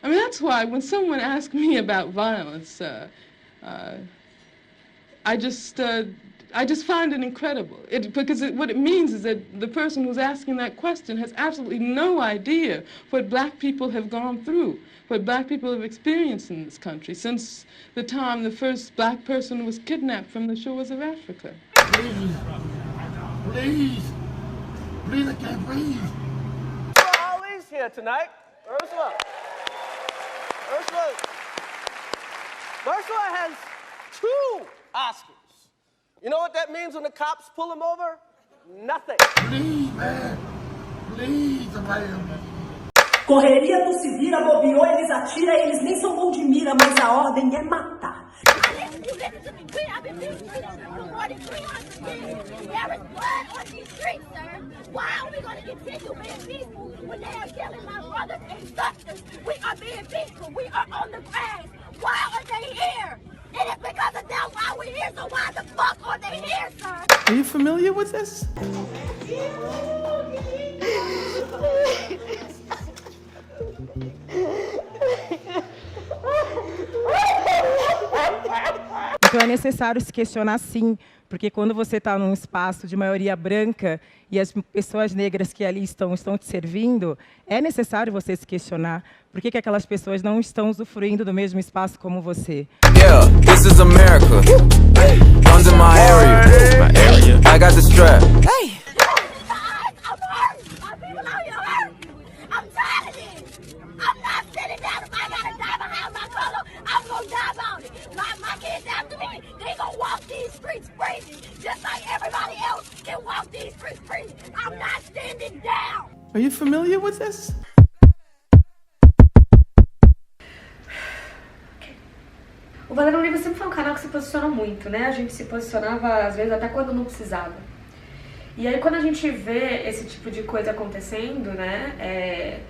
I mean, that's why when someone asks me about violence, I just find it incredible. Because what it means is that the person who's asking that question has absolutely no idea what black people have gone through, what black people have experienced in this country since the time the first black person was kidnapped from the shores of Africa. Please, please, please, I can't breathe. Ali's here tonight. Ursula. Ursula has 2 Oscars. You know what that means when the cops pull him over? Nothing. Please, man. Please, man. Correria, tu se vira, bobeou, eles atiram, eles nem são bons de mira, mas a ordem é matar. Why are we going to continue being peaceful when they are killing my brothers and sisters? We are being peaceful. We are on the grass. Why are they here? It is because of them why we're here, so why the fuck are they here, sir? Are you familiar with this? Então é necessário se questionar sim, porque quando você está num espaço de maioria branca e as pessoas negras que ali estão te servindo, é necessário você se questionar por que aquelas pessoas não estão usufruindo do mesmo espaço como você. Yeah, this is America. Under my area. I got the strap. Hey. Are you familiar with this? O Valendo Livre sempre foi um canal que se posicionou muito, né? A gente se posicionava, às vezes, até quando não precisava. E aí, quando a gente vê esse tipo de coisa acontecendo, né?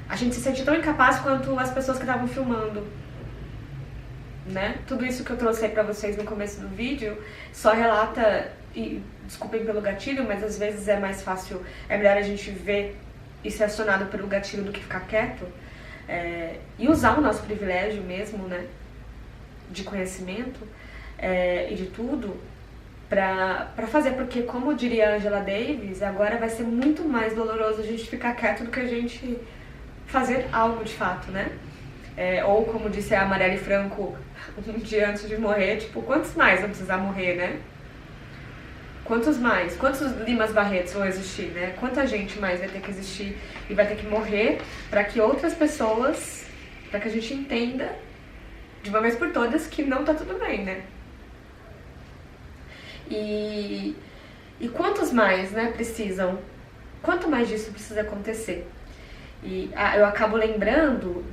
A gente se sente tão incapaz quanto as pessoas que estavam filmando, né? Tudo isso que eu trouxe aí pra vocês no começo do vídeo só relata, e desculpem pelo gatilho, mas às vezes é mais fácil, é melhor a gente ver e ser acionado pelo gatilho do que ficar quieto, e usar o nosso privilégio mesmo, né? De conhecimento e de tudo pra fazer, porque como diria Angela Davis, agora vai ser muito mais doloroso a gente ficar quieto do que a gente fazer algo de fato, né? Ou como disse a Marielle Franco um dia antes de morrer, tipo, quantos mais vão precisar morrer, né? Quantos mais? Quantos Limas Barretos vão existir, né? Quanta gente mais vai ter que existir e vai ter que morrer para que outras pessoas, para que a gente entenda de uma vez por todas que não tá tudo bem, né? E quantos mais, né, precisam? Quanto mais disso precisa acontecer? E eu acabo lembrando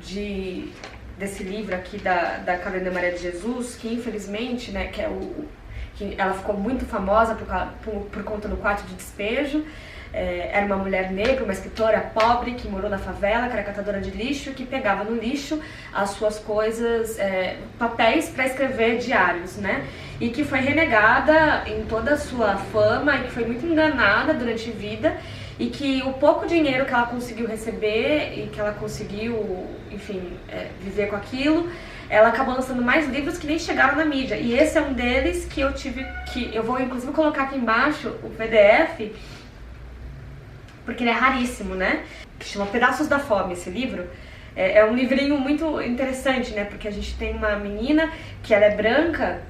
desse livro aqui da Carolina Maria de Jesus, que infelizmente, né, que ela ficou muito famosa por conta do quarto de despejo. Era uma mulher negra, uma escritora pobre que morou na favela, que era catadora de lixo, que pegava no lixo as suas coisas, papéis para escrever diários, né? E que foi renegada em toda a sua fama e que foi muito enganada durante a vida, e que o pouco dinheiro que ela conseguiu receber e que ela conseguiu, enfim, viver com aquilo, ela acabou lançando mais livros que nem chegaram na mídia. E esse é um deles que eu vou inclusive colocar aqui embaixo o PDF, porque ele é raríssimo, né? Que chama Pedaços da Fome, esse livro. É um livrinho muito interessante, né? Porque a gente tem uma menina que ela é branca,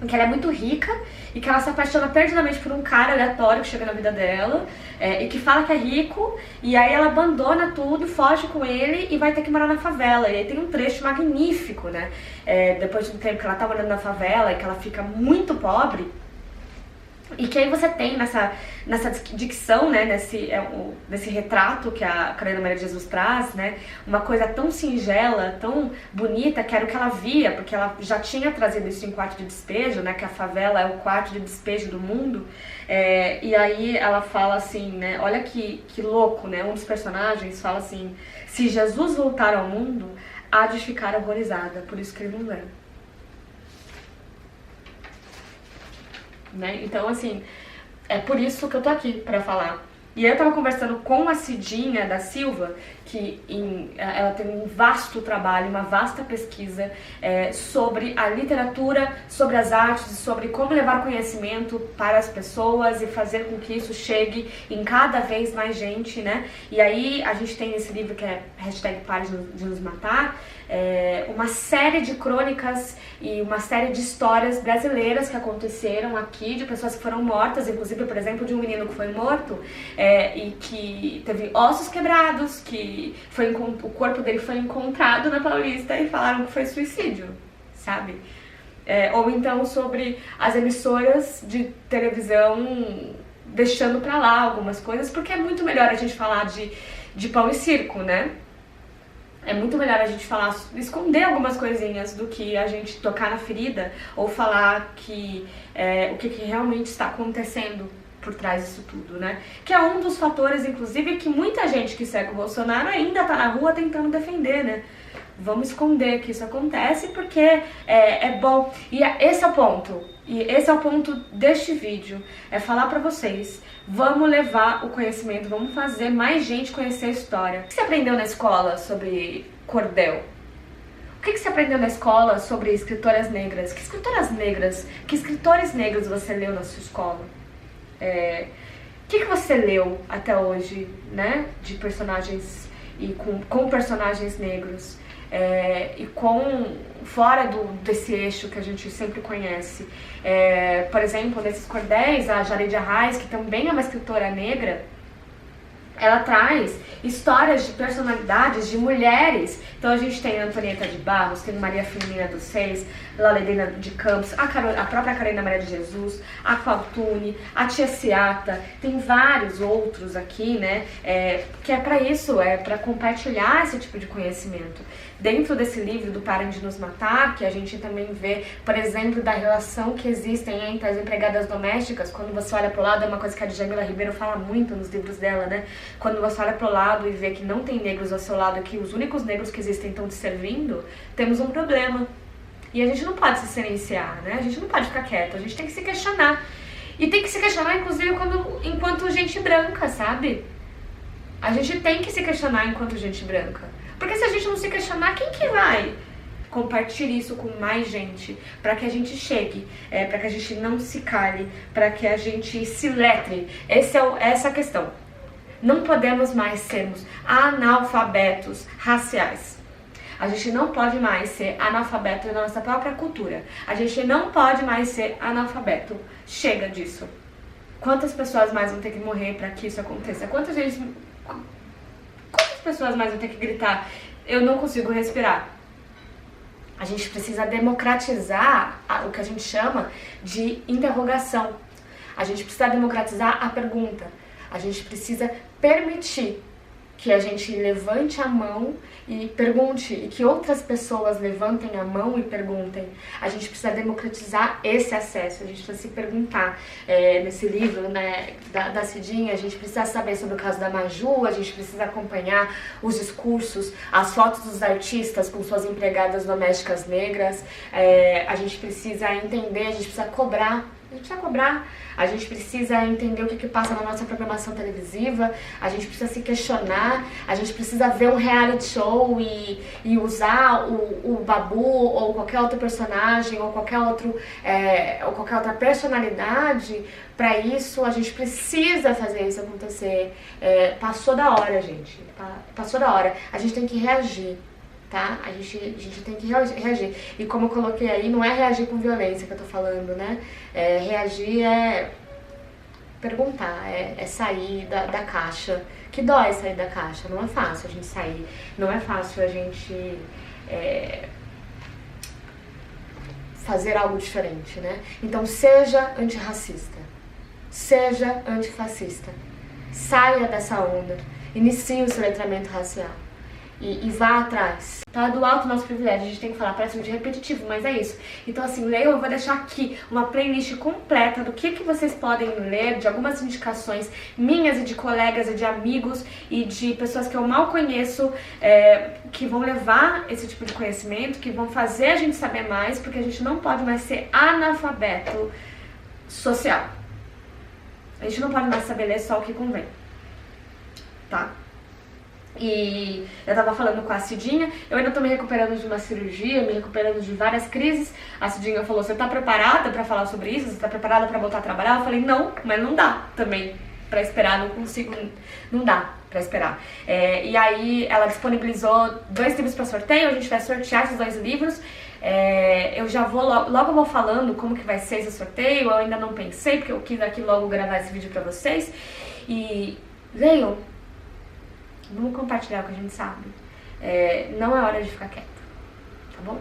que ela é muito rica e que ela se apaixona perdidamente por um cara aleatório que chega na vida dela, e que fala que é rico, e aí ela abandona tudo, foge com ele e vai ter que morar na favela. E aí tem um trecho magnífico, né? Depois de um tempo que ela tá morando na favela e que ela fica muito pobre, e que aí você tem nessa dicção, né, nesse retrato que a Carolina Maria de Jesus traz, né, uma coisa tão singela, tão bonita, que era o que ela via, porque ela já tinha trazido isso em Quarto de Despejo, né, que a favela é o quarto de despejo do mundo, e aí ela fala assim, né, olha que louco, né, um dos personagens fala assim: se Jesus voltar ao mundo, há de ficar horrorizada, por isso que ele não vem. Né? Então, assim, é por isso que eu tô aqui, pra falar E aí eu tava conversando com a Cidinha da Silva, que ela tem um vasto trabalho, uma vasta pesquisa sobre a literatura, sobre as artes, sobre como levar conhecimento para as pessoas e fazer com que isso chegue em cada vez mais gente, né? E aí a gente tem esse livro que é #Pare de Nos Matar, uma série de crônicas e uma série de histórias brasileiras que aconteceram aqui, de pessoas que foram mortas, inclusive, por exemplo, de um menino que foi morto e que teve ossos quebrados, que o corpo dele foi encontrado na Paulista e falaram que foi suicídio, sabe? Ou então sobre as emissoras de televisão deixando pra lá algumas coisas, porque é muito melhor a gente falar de pão e circo, né? É muito melhor a gente falar, esconder algumas coisinhas do que a gente tocar na ferida ou falar o que realmente está acontecendo por trás disso tudo, né? Que é um dos fatores, inclusive, que muita gente que segue o Bolsonaro ainda tá na rua tentando defender, né? Vamos esconder que isso acontece porque é bom. E esse é o ponto. E esse é o ponto deste vídeo. É falar pra vocês, vamos levar o conhecimento, vamos fazer mais gente conhecer a história. O que você aprendeu na escola sobre cordel? O que você aprendeu na escola sobre escritoras negras? Que escritoras negras, que escritores negros você leu na sua escola? O que você leu até hoje, né? De personagens e com personagens negros? E fora desse eixo que a gente sempre conhece. Por exemplo, nesses cordéis, a Jareide Arraes, que também é uma escritora negra, ela traz histórias de personalidades de mulheres. Então a gente tem a Antonieta de Barros, tem Maria Firmina dos Seis, Laledena de Campos, a própria Carolina Maria de Jesus, a Qualtune, a Tia Ciata, tem vários outros aqui, né? Que é pra isso, é pra compartilhar esse tipo de conhecimento. Dentro desse livro do Parem de Nos Matar, que a gente também vê, por exemplo, da relação que existem entre as empregadas domésticas, quando você olha pro lado, é uma coisa que a Djamila Ribeiro fala muito nos livros dela, né? Quando você olha pro lado e vê que não tem negros ao seu lado, que os únicos negros que existem estão te servindo, temos um problema. E a gente não pode se silenciar, né? A gente não pode ficar quieto, a gente tem que se questionar. E tem que se questionar, inclusive, enquanto gente branca, sabe? A gente tem que se questionar enquanto gente branca. Porque se a gente não se questionar, quem que vai compartilhar isso com mais gente? Para que a gente chegue, para que a gente não se cale, para que a gente se letre. Essa é a questão. Não podemos mais sermos analfabetos raciais. A gente não pode mais ser analfabeto na nossa própria cultura. A gente não pode mais ser analfabeto. Chega disso. Quantas pessoas mais vão ter que morrer para que isso aconteça? Quantas pessoas mais vão ter que gritar? Eu não consigo respirar. A gente precisa democratizar o que a gente chama de interrogação. A gente precisa democratizar a pergunta. A gente precisa permitir que a gente levante a mão e pergunte, e que outras pessoas levantem a mão e perguntem. A gente precisa democratizar esse acesso, a gente precisa se perguntar. Nesse livro, né, da Cidinha, a gente precisa saber sobre o caso da Maju, a gente precisa acompanhar os discursos, as fotos dos artistas com suas empregadas domésticas negras, a gente precisa entender, a gente precisa cobrar. A gente precisa entender o que passa na nossa programação televisiva, a gente precisa se questionar, a gente precisa ver um reality show e usar o Babu ou qualquer outro personagem ou qualquer outra personalidade. Para isso, a gente precisa fazer isso acontecer. Passou da hora, gente. Passou da hora. A gente tem que reagir. Tá? A gente tem que reagir. E como eu coloquei aí, não é reagir com violência que eu tô falando, né? Reagir é perguntar, é sair da caixa. Que dói sair da caixa, não é fácil a gente sair, não é fácil a gente fazer algo diferente, né? Então seja antirracista, seja antifascista, saia dessa onda, inicie o seu letramento racial. E vá atrás, tá? Do alto do nosso privilégio, a gente tem que falar, parece muito repetitivo, mas é isso. Então assim, eu vou deixar aqui uma playlist completa do que vocês podem ler, de algumas indicações minhas e de colegas e de amigos e de pessoas que eu mal conheço, que vão levar esse tipo de conhecimento, que vão fazer a gente saber mais, porque a gente não pode mais ser analfabeto social. A gente não pode mais saber ler só o que convém. tá? E eu tava falando com a Cidinha, eu ainda tô me recuperando de uma cirurgia, me recuperando de várias crises. A Cidinha falou, você tá preparada pra falar sobre isso? Você tá preparada pra voltar a trabalhar? Eu falei, não, mas não dá também pra esperar, não consigo, não dá pra esperar. E aí ela disponibilizou 2 livros pra sorteio, a gente vai sortear esses 2 livros. Eu já vou, logo vou falando como que vai ser esse sorteio, eu ainda não pensei, porque eu quis aqui logo gravar esse vídeo pra vocês. E leiam. Vamos compartilhar o que a gente sabe. Não é hora de ficar quieto, tá bom?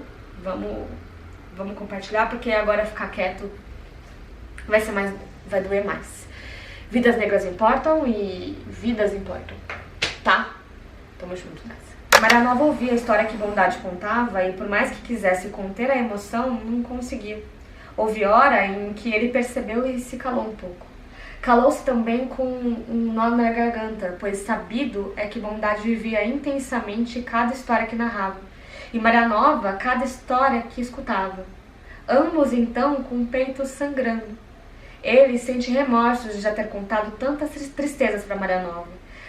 Vamos compartilhar, porque agora ficar quieto vai doer mais. Vidas negras importam e vidas importam, tá? Tamo junto nessa. Maria Nova ouvia a história que Bondade contava e por mais que quisesse conter a emoção, não conseguia. Houve hora em que ele percebeu e se calou um pouco. Calou-se também com um nó na garganta, pois sabido é que Bondade vivia intensamente cada história que narrava, e Maria Nova cada história que escutava. Ambos, então, com o peito sangrando. Ele sente remorsos de já ter contado tantas tristezas para Maria Nova,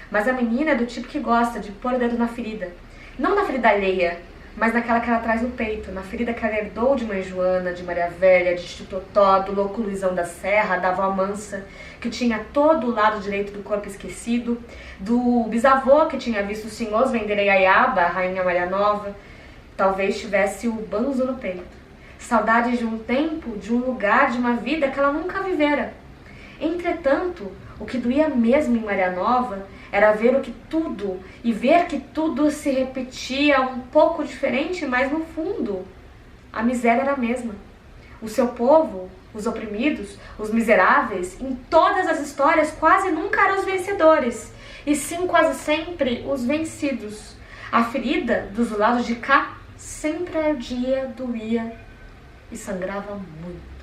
mas a menina é do tipo que gosta de pôr o dedo na ferida. Não na ferida alheia, mas naquela que ela traz no peito, na ferida que ela herdou de Mãe Joana, de Maria Velha, de Tio Totó, do louco Luizão da Serra, da avó Mansa, que tinha todo o lado direito do corpo esquecido, do bisavô que tinha visto o senhor vender a Iaiaba, a Rainha Maria Nova, talvez tivesse o banzo no peito. Saudades de um tempo, de um lugar, de uma vida que ela nunca vivera. Entretanto, o que doía mesmo em Maria Nova era ver que tudo se repetia um pouco diferente, mas no fundo a miséria era a mesma. O seu povo, os oprimidos, os miseráveis, em todas as histórias quase nunca eram os vencedores, e sim quase sempre os vencidos. A ferida dos lados de cá sempre ardia, doía e sangrava muito.